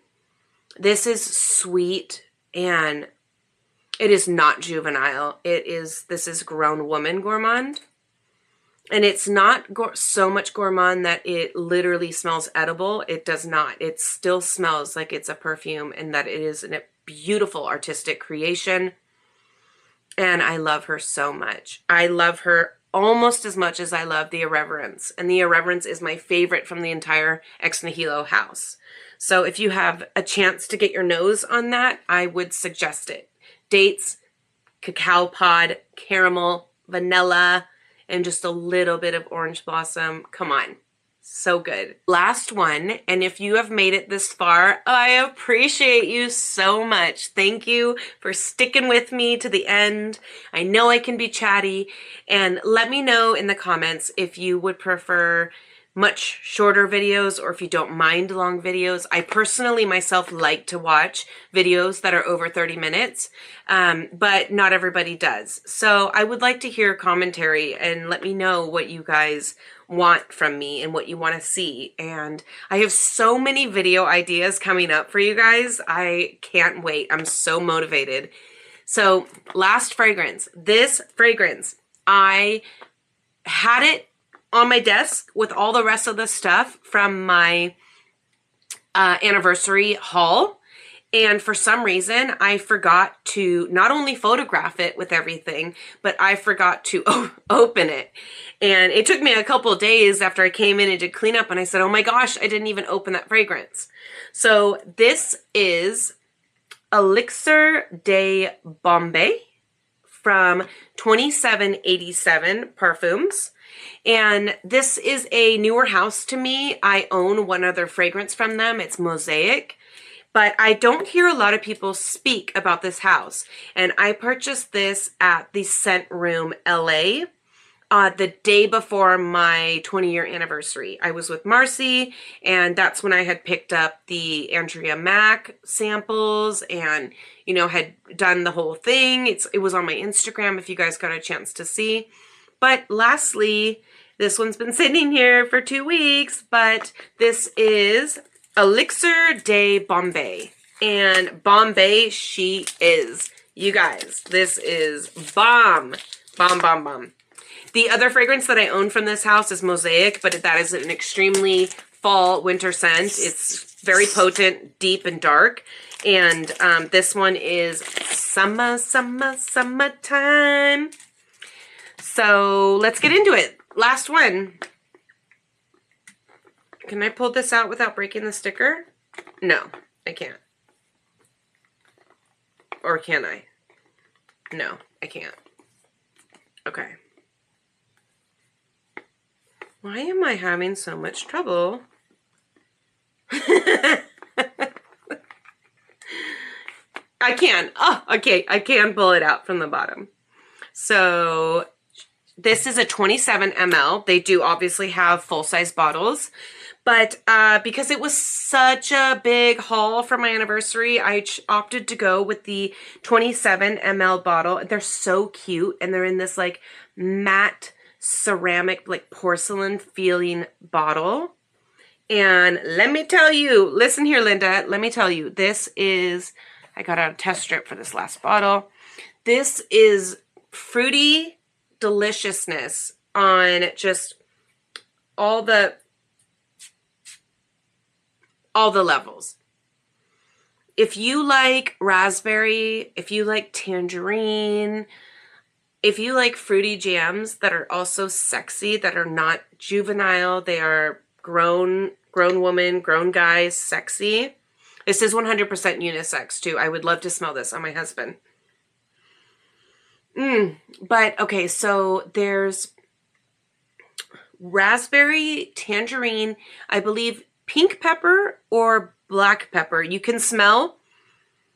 this is sweet and it is not juvenile. This is grown woman gourmand. And it's not so much gourmand that it literally smells edible. It does not. It still smells like it's a perfume and that it is a beautiful artistic creation. And I love her so much. I love her almost as much as I love the Irreverence. And the Irreverence is my favorite from the entire Ex Nihilo house. So if you have a chance to get your nose on that, I would suggest it. Dates, cacao pod, caramel, vanilla, and just a little bit of orange blossom. Come on. So good. Last one, and if you have made it this far, I appreciate you so much. Thank you for sticking with me to the end. I know I can be chatty, and let me know in the comments if you would prefer much shorter videos or if you don't mind long videos. I personally myself like to watch videos that are over 30 minutes, but not everybody does. So I would like to hear commentary and let me know what you guys want from me and what you want to see. And I have so many video ideas coming up for you guys. I can't wait. I'm so motivated. So last fragrance, this fragrance, I had it on my desk with all the rest of the stuff from my anniversary haul. And for some reason, I forgot to not only photograph it with everything, but I forgot to open it. And it took me a couple of days after I came in and did cleanup, and I said, oh my gosh, I didn't even open that fragrance. So this is Elixir de Bombay from 2787 Perfumes. And this is a newer house to me. I own one other fragrance from them. It's Mosaic. But I don't hear a lot of people speak about this house. And I purchased this at the Scent Room LA the day before my 20-year anniversary. I was with Marcy, and that's when I had picked up the Andrea Maack samples and, you know, had done the whole thing. It was on my Instagram if you guys got a chance to see. But lastly, this one's been sitting here for 2 weeks, but this is Elixir de Bombay. And Bombay she is. You guys, this is bomb. Bomb, bomb, bomb. The other fragrance that I own from this house is Mosaic, but that is an extremely fall winter scent. It's very potent, deep, and dark. And this one is summer, summer, summertime. So let's get into it. Last one. Can I pull this out without breaking the sticker? No, I can't. Or can I? No, I can't. Okay. Why am I having so much trouble? I can. Oh, okay. I can pull it out from the bottom. So this is a 27 ml. They do obviously have full-size bottles, but because it was such a big haul for my anniversary, I opted to go with the 27 ml bottle. They're so cute, and they're in this like matte ceramic, like porcelain feeling bottle. And let me tell you, listen here, Linda, let me tell you, this is, I got out a test strip for this last bottle. This is fruity deliciousness on just all the levels. If you like raspberry, if you like tangerine, if you like fruity jams that are also sexy, that are not juvenile, they are grown woman, grown guys, sexy. This is 100% unisex too. I would love to smell this on my husband. But okay, so there's raspberry, tangerine, I believe pink pepper or black pepper. You can smell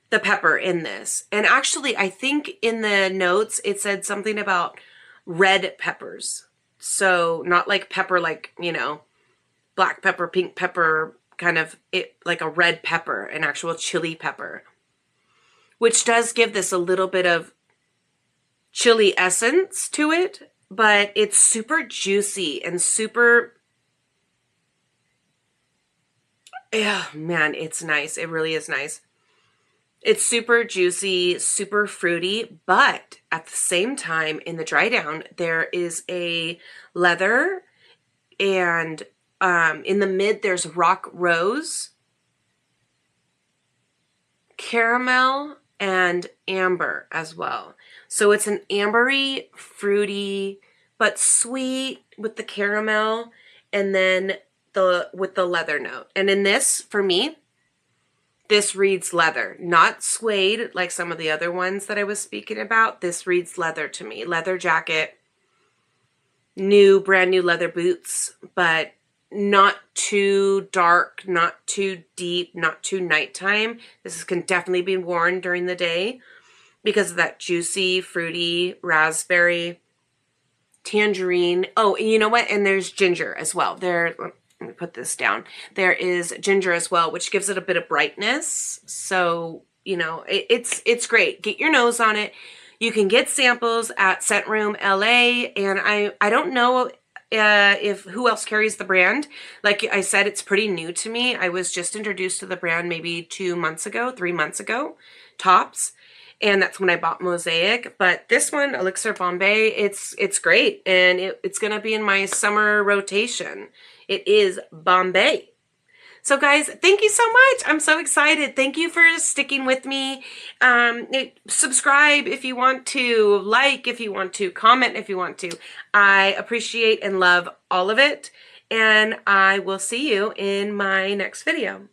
the pepper in this. And actually, I think in the notes, it said something about red peppers. So not like pepper, like, you know, black pepper, pink pepper, kind of it like a red pepper, an actual chili pepper, which does give this a little bit of chili essence to it, but it's super juicy and super, yeah, man, it's nice. It really is nice. It's super juicy, super fruity, but at the same time in the dry down, there is a leather, and in the mid, there's rock rose, caramel, and amber as well. So it's an ambery, fruity, but sweet with the caramel, and then with the leather note. And in this, for me, this reads leather, not suede like some of the other ones that I was speaking about. This reads leather to me. Leather jacket, brand new leather boots, but not too dark, not too deep, not too nighttime. This can definitely be worn during the day because of that juicy, fruity, raspberry, tangerine. Oh, you know what? And there's ginger as well. Let me put this down. There is ginger as well, which gives it a bit of brightness. So, you know, it's great. Get your nose on it. You can get samples at Scent Room LA, and I don't know if who else carries the brand. Like I said, it's pretty new to me. I was just introduced to the brand maybe 3 months ago, tops. And that's when I bought Mosaic. But this one, Elixir Bombay, it's great. And it's going to be in my summer rotation. It is Bombay. So guys, thank you so much. I'm so excited. Thank you for sticking with me. Subscribe if you want to, like if you want to, comment if you want to. I appreciate and love all of it. And I will see you in my next video.